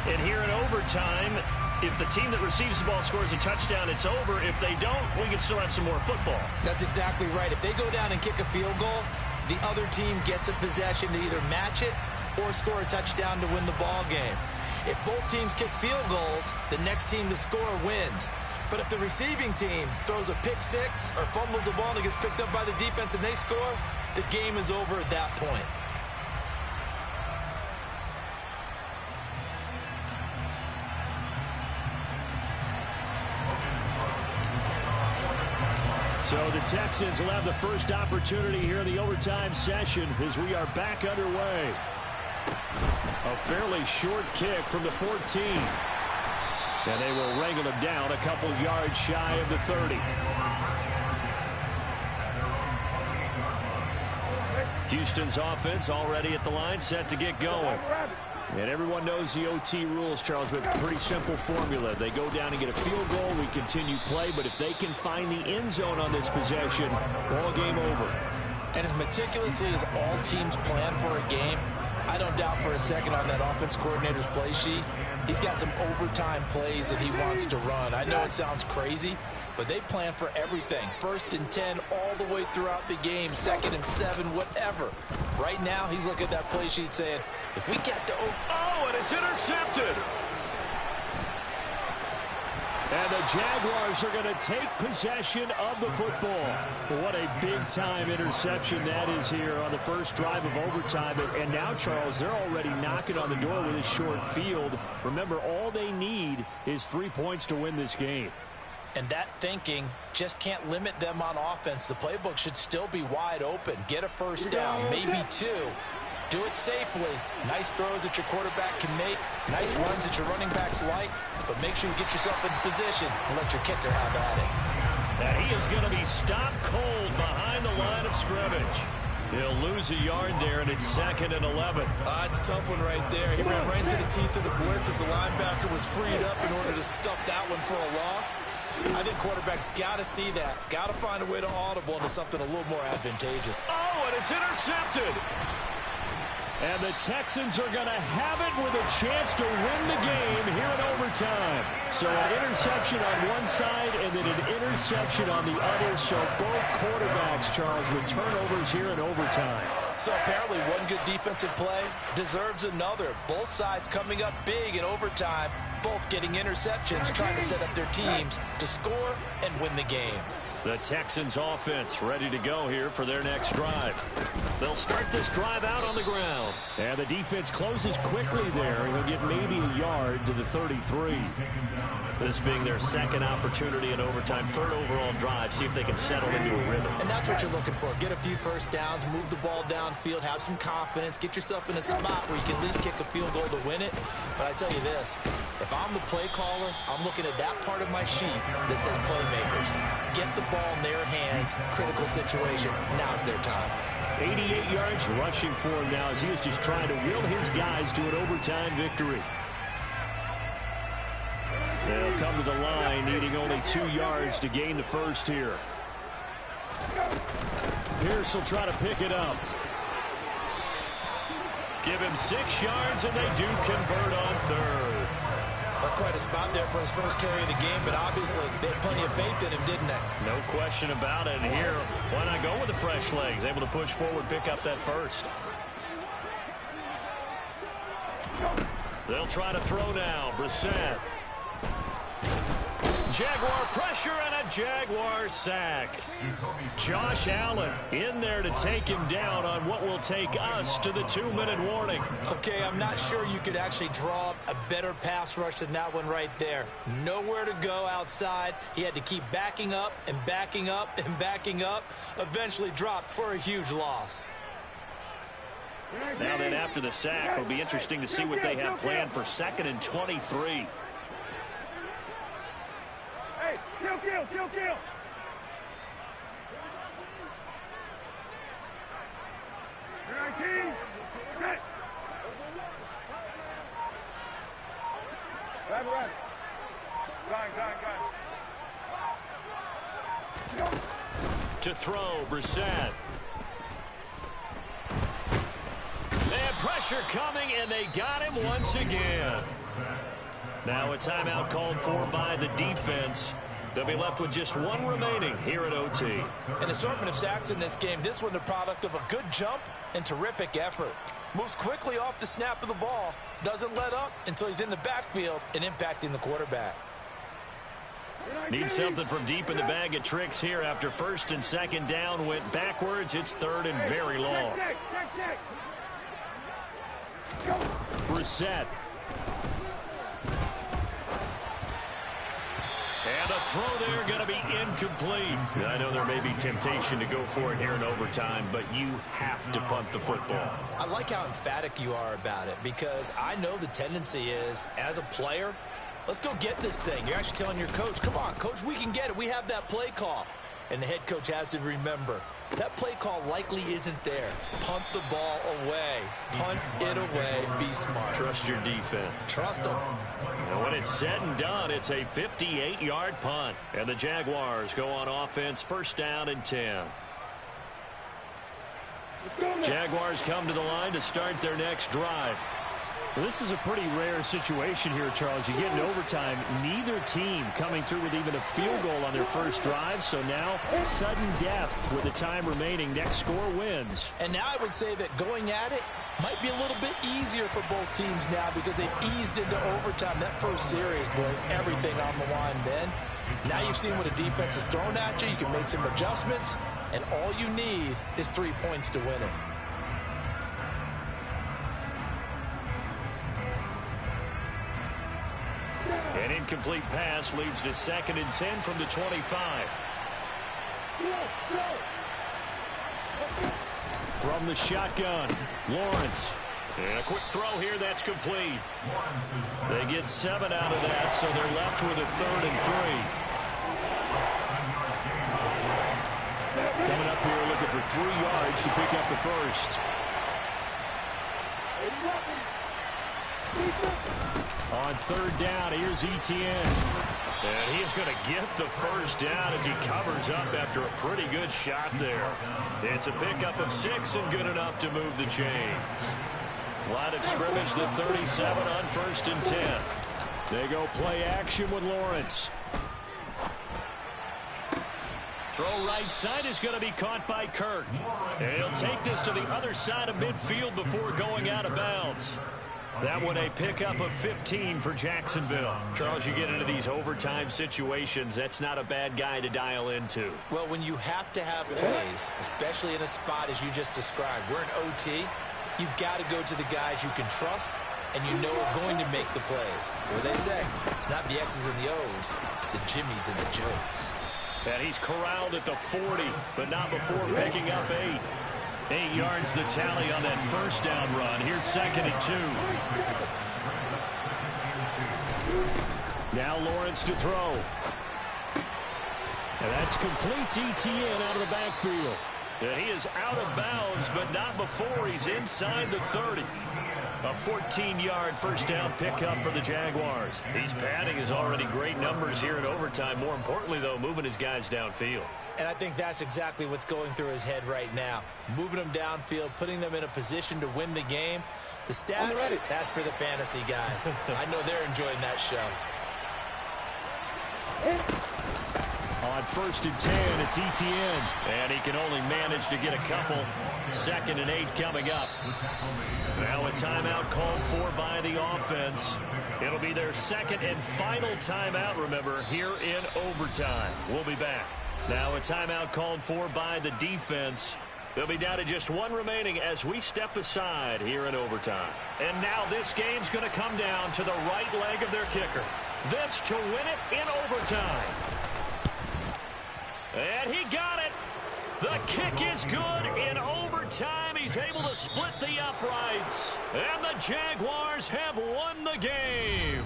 And here in overtime, if the team that receives the ball scores a touchdown, it's over. If they don't, we can still have some more football. That's exactly right. If they go down and kick a field goal, the other team gets a possession to either match it or score a touchdown to win the ball game. If both teams kick field goals, the next team to score wins. But if the receiving team throws a pick six or fumbles the ball and it gets picked up by the defense and they score, the game is over at that point. So the Texans will have the first opportunity here in the overtime session as we are back underway. A fairly short kick from the 14. And they will wrangle him down a couple yards shy of the 30. Houston's offense already at the line, set to get going. And everyone knows the OT rules, Charles, but pretty simple formula. They go down and get a field goal, we continue play, but if they can find the end zone on this possession, ball game over. And as meticulously as all teams plan for a game, I don't doubt for a second on that offense coordinator's play sheet, he's got some overtime plays that he wants to run. I know it sounds crazy, but they plan for everything. 1st and 10 all the way throughout the game, 2nd and 7, whatever. Right now, he's looking at that play sheet saying, if we get to... Oh, and it's intercepted! And the Jaguars are going to take possession of the football. What a big-time interception that is here on the first drive of overtime. And now, Charles, they're already knocking on the door with a short field. Remember, all they need is 3 points to win this game. And that thinking just can't limit them on offense. The playbook should still be wide open. Get a first down, maybe 2. Do it safely. Nice throws that your quarterback can make. Nice runs that your running backs like. But make sure you get yourself in position and let your kicker have at it. And he is going to be stopped cold behind the line of scrimmage. He'll lose a yard there, and it's 2nd and 11. It's a tough one right there. He ran right into the teeth of the blitz as the linebacker was freed up in order to stuff that one for a loss. I think quarterbacks got to see that. Got to find a way to audible into something a little more advantageous. Oh, and it's intercepted. And the Texans are going to have it with a chance to win the game here in overtime. So an interception on one side and then an interception on the other. So both quarterbacks, Charles, with turnovers here in overtime. So apparently one good defensive play deserves another. Both sides coming up big in overtime, both getting interceptions, trying to set up their teams to score and win the game. The Texans offense ready to go here for their next drive. They'll start this drive out on the ground. And the defense closes quickly there. He'll get maybe a yard to the 33. This being their second opportunity in overtime, third overall drive. See if they can settle into a rhythm. And that's what you're looking for. Get a few first downs, move the ball downfield, have some confidence, get yourself in a spot where you can at least kick a field goal to win it. But I tell you this, if I'm the play caller, I'm looking at that part of my sheet that says playmakers. Get the ball in their hands, critical situation. Now's their time. 88 yards rushing for him now as he is just trying to will his guys to an overtime victory. They'll come to the line, needing only 2 yards to gain the first here. Pierce will try to pick it up. Give him 6 yards, and they do convert on third. That's quite a spot there for his first carry of the game, but obviously they had plenty of faith in him, didn't they? No question about it. And here, why not go with the fresh legs? Able to push forward, pick up that first. They'll try to throw now. Brissett. Jaguar pressure and a Jaguar sack. Josh Allen in there to take him down on what will take us to the 2-minute warning. Okay, I'm not sure you could actually draw up a better pass rush than that one right there. Nowhere to go outside. He had to keep backing up and backing up and backing up. Eventually dropped for a huge loss. Now then, after the sack, it'll be interesting to see what they have planned for 2nd and 23. Hey, kill. You're 19. Set. Right. Gun. To throw, Brissett. They had pressure coming, and they got him once again. Now a timeout called for by the defense. They'll be left with just 1 remaining here at OT. An assortment of sacks in this game. This one the product of a good jump and terrific effort. Moves quickly off the snap of the ball. Doesn't let up until he's in the backfield and impacting the quarterback. Need something from deep in the bag of tricks here after 1st and 2nd down. Went backwards. It's 3rd and very long. Brissett. And a throw there going to be incomplete. I know there may be temptation to go for it here in overtime, but you have to punt the football. I like how emphatic you are about it because I know the tendency is, as a player, let's go get this thing. You're actually telling your coach, come on, coach, we can get it. We have that play call. And the head coach has to remember, that play call likely isn't there. Punt the ball away. Punt it away. Be smart. Trust your defense. Trust them. And when it's said and done, it's a 58-yard punt. And the Jaguars go on offense, 1st down and 10. Jaguars come to the line to start their next drive. Well, this is a pretty rare situation here, Charles. You get in overtime, neither team coming through with even a field goal on their first drive. So now, sudden death with the time remaining. Next score wins. And now I would say that going at it might be a little bit easier for both teams now because they've eased into overtime. That first series, boy, everything on the line then. Now you've seen what a defense is thrown at you. You can make some adjustments, and all you need is 3 points to win it. An incomplete pass leads to 2nd and 10 from the 25. From the shotgun, Lawrence. And a quick throw here, that's complete. They get 7 out of that, so they're left with a 3rd and 3. Coming up here, look at for 3 yards to pick up the first. On third down, here's Etienne. And he's going to get the first down as he covers up after a pretty good shot there. It's a pickup of 6 and good enough to move the chains. Line of scrimmage, the 37 on 1st and 10. They go play action with Lawrence. Throw right side is going to be caught by Kirk. And he'll take this to the other side of midfield before going out of bounds. That one a pickup of 15 for Jacksonville. Charles, you get into these overtime situations, that's not a bad guy to dial into. Well, when you have to have plays, especially in a spot as you just described, we're in OT, you've got to go to the guys you can trust and you know are going to make the plays. What do they say? It's not the X's and the O's, it's the Jimmies and the Joes. And he's corralled at the 40, but not before picking up 8. 8 yards the tally on that first down run. Here's 2nd and 2. Now Lawrence to throw. And that's complete to Etienne out of the backfield. And he is out of bounds, but not before he's inside the 30. A 14-yard first down pickup for the Jaguars. He's padding his already great numbers here in overtime. More importantly, though, moving his guys downfield. And I think that's exactly what's going through his head right now. Moving them downfield, putting them in a position to win the game. The stats, that's for the fantasy guys. I know they're enjoying that show. On 1st and 10, it's Etienne. And he can only manage to get a couple. 2nd and 8 coming up. Now a timeout called for by the offense. It'll be their 2nd and final timeout, remember, here in overtime. We'll be back. Now a timeout called for by the defense. They'll be down to just 1 remaining as we step aside here in overtime. And now this game's going to come down to the right leg of their kicker. This to win it in overtime. And he got it. The kick is good in overtime. He's able to split the uprights. And the Jaguars have won the game.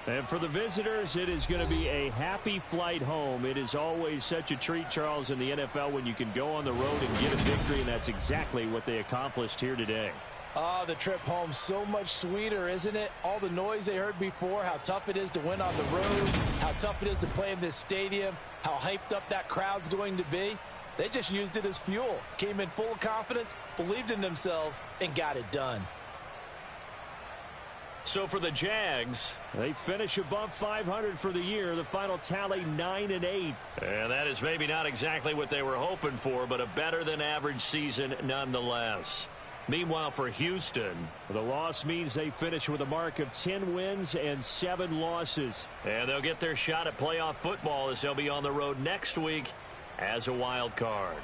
And for the visitors, it is going to be a happy flight home. It is always such a treat, Charles, in the NFL when you can go on the road and get a victory, and that's exactly what they accomplished here today. Oh, the trip home so much sweeter, isn't it? All the noise they heard before, how tough it is to win on the road, how tough it is to play in this stadium, how hyped up that crowd's going to be. They just used it as fuel, came in full of confidence, believed in themselves, and got it done. So for the Jags, they finish above 500 for the year. The final tally 9-8. And that is maybe not exactly what they were hoping for, but a better than average season nonetheless. Meanwhile, for Houston, the loss means they finish with a mark of 10 wins and 7 losses. And they'll get their shot at playoff football as they'll be on the road next week as a wild card.